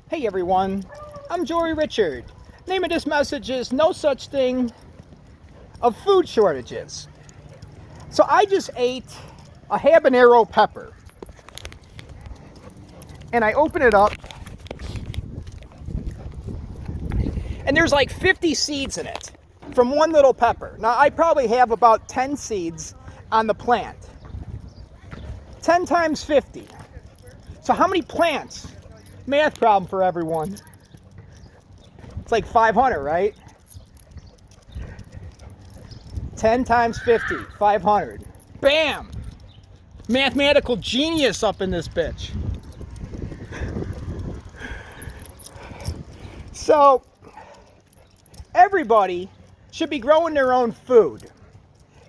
Hey everyone, I'm Jory Richard. Name of this message is No Such Thing of Food Shortages. So I just ate a habanero pepper and I open it up and there's like 50 seeds in it from one little pepper. Now I probably have about 10 seeds on the plant. 10 times 50. So how many plants? Math problem for everyone. It's like 500, right? 10 times 50, 500. Bam! Mathematical genius up in this bitch. So, everybody should be growing their own food.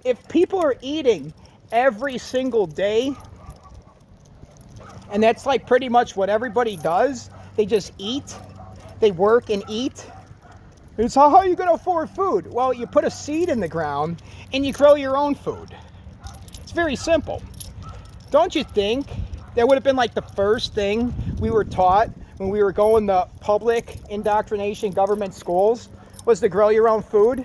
If people are eating every single day, and that's like pretty much what everybody does, they just eat, they work and eat. It's how are you going to afford food? Well, you put a seed in the ground and you grow your own food. It's very simple. Don't you think that would have been like the first thing we were taught when we were going to public indoctrination government schools, was to grow your own food?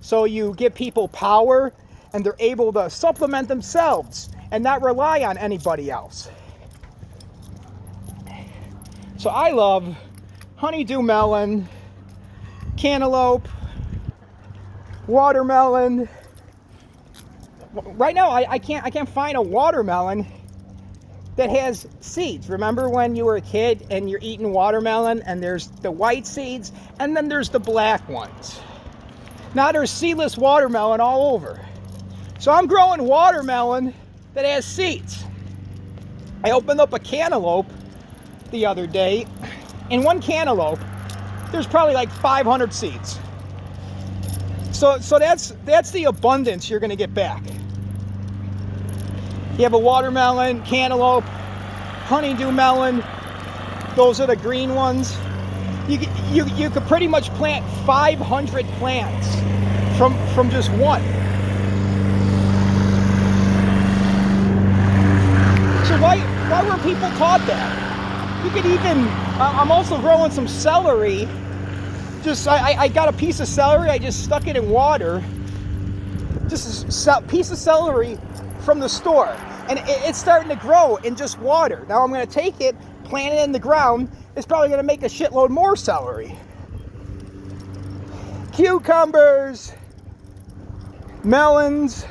So you give people power and they're able to supplement themselves and not rely on anybody else. So I love honeydew melon, cantaloupe, watermelon. Right now I can't find a watermelon that has seeds. Remember when you were a kid and you're eating watermelon and there's the white seeds and then there's the black ones. Now there's seedless watermelon all over. So I'm growing watermelon that has seeds. I opened up a cantaloupe the other day. In one cantaloupe, there's probably like 500 seeds. So that's the abundance you're going to get back. You have a watermelon, cantaloupe, honeydew melon. Those are the green ones. You could pretty much plant 500 plants from just one. So why were people taught that? You could even, I'm also growing some celery. I got a piece of celery, I just stuck it in water. Just a piece of celery from the store. And it's starting to grow in just water. Now I'm going to take it, plant it in the ground. It's probably going to make a shitload more celery. Cucumbers, melons,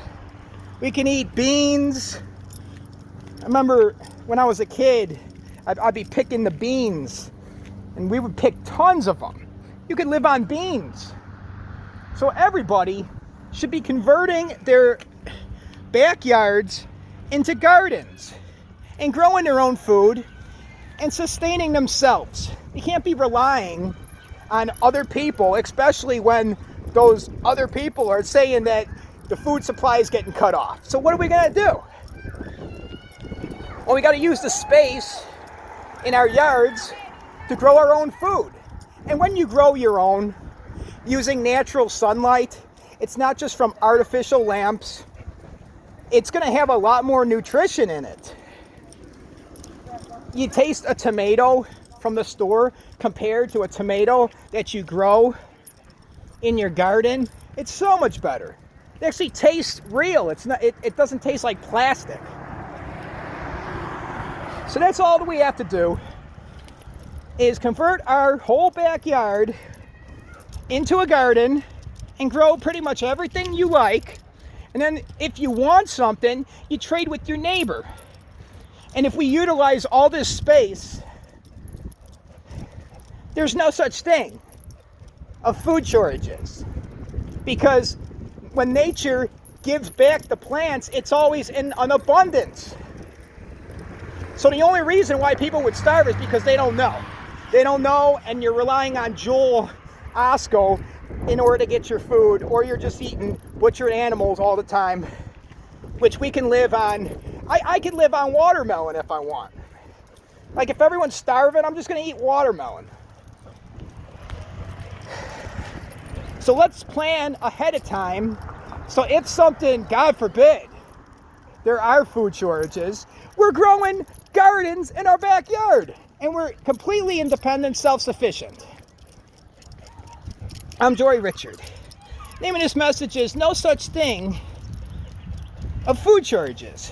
we can eat beans. I remember when I was a kid, I'd be picking the beans, and we would pick tons of them. You could live on beans. So everybody should be converting their backyards into gardens and growing their own food and sustaining themselves. You can't be relying on other people, especially when those other people are saying that the food supply is getting cut off. So what are we going to do? Well, we got to use the space in our yards to grow our own food. And when you grow your own using natural sunlight, it's not just from artificial lamps, it's going to have a lot more nutrition in it. You taste a tomato from the store compared to a tomato that you grow in your garden, it's so much better. It actually tastes real. It doesn't taste like plastic. So that's all that we have to do, is convert our whole backyard into a garden and grow pretty much everything you like. And then if you want something, you trade with your neighbor. And if we utilize all this space, there's no such thing of food shortages. Because when nature gives back the plants, it's always in an abundance. So the only reason why people would starve is because they don't know. They don't know, and you're relying on Joel Osco in order to get your food, or you're just eating butchered animals all the time, which we can live on. I can live on watermelon if I want. Like if everyone's starving, I'm just going to eat watermelon. So let's plan ahead of time. So if something, God forbid, there are food shortages, we're growing gardens in our backyard. and we're completely independent, self-sufficient. I'm Jory Richard. Name of this message is No Such Thing of Food Shortages.